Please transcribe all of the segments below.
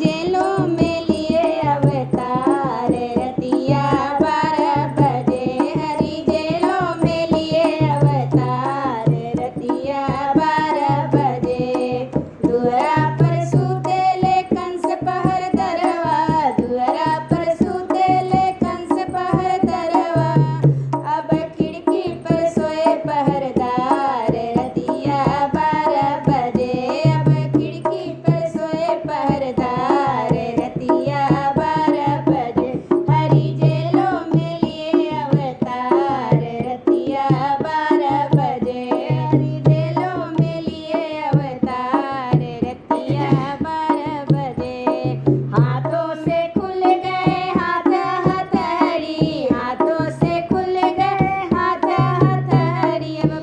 जेलों में लिए अवतार रतिया 12 बजे। हरि जेलों में लिए अवतार रतिया 12 बजे। दुअरा पर सूतेले कंस पहरदरवा, दुअरा पर सूतेले कंस पहरदरवा। अब खिड़की पर सोए पहरेदार रतिया 12 बजे। अब खिड़की पर सोए पहरेदार रतिया 12 बजे। हरि जेलों में लिए अवतार रतिया 12 बजे। हरि जेलों में लिए अवतार रतिया 12 बजे। हाथों से खुल गए हाथ हथकड़ी, हाथों से खुल गए हाथ हथकड़ी। अब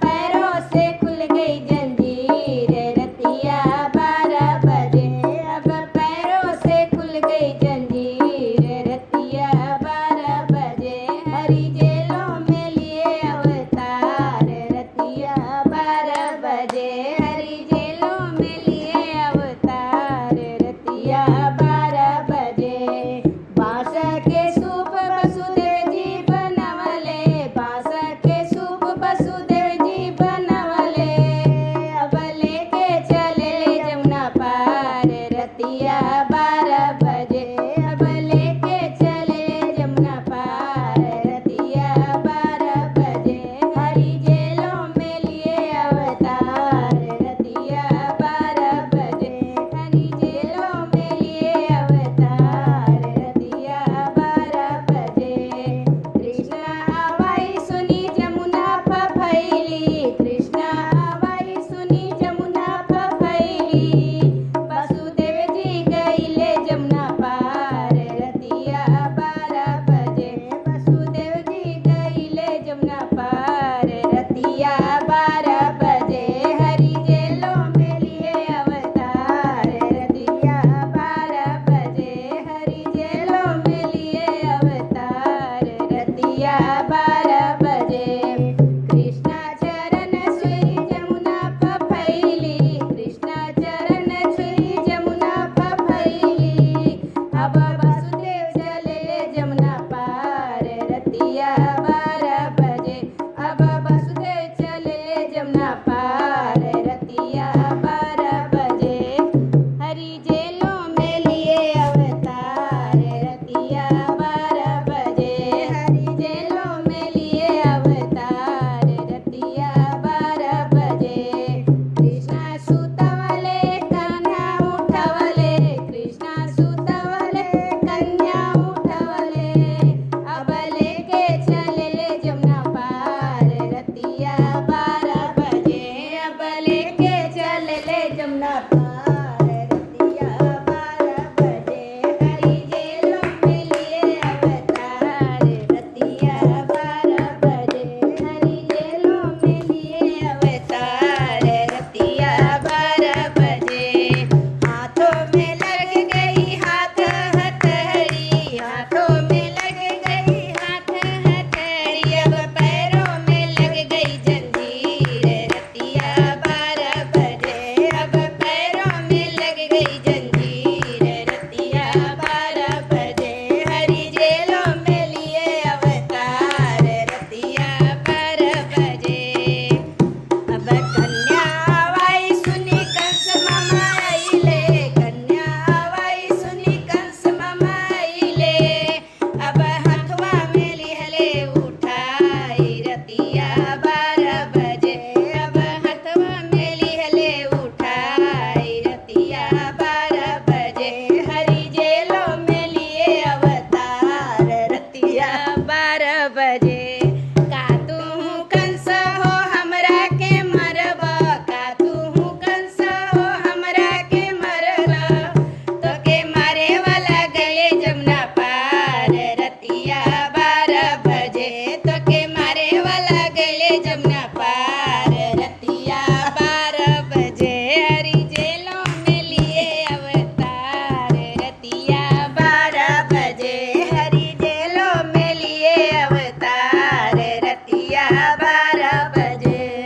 पैरों से खुल गई जंजीर रतिया 12 बजे। अब पैरों से खुल गई जंजीर रतिया 12 बजे। हरि जेलों में लिए अवतार रतिया 12 बजे। हरि जेलों में लिए अवतार रतिया 12 बजे। बांस के सूप वसुदेव जी बनवले, बांस के सूप वसुदेव जी बनवले। अब लेके चले जमुना पार रतिया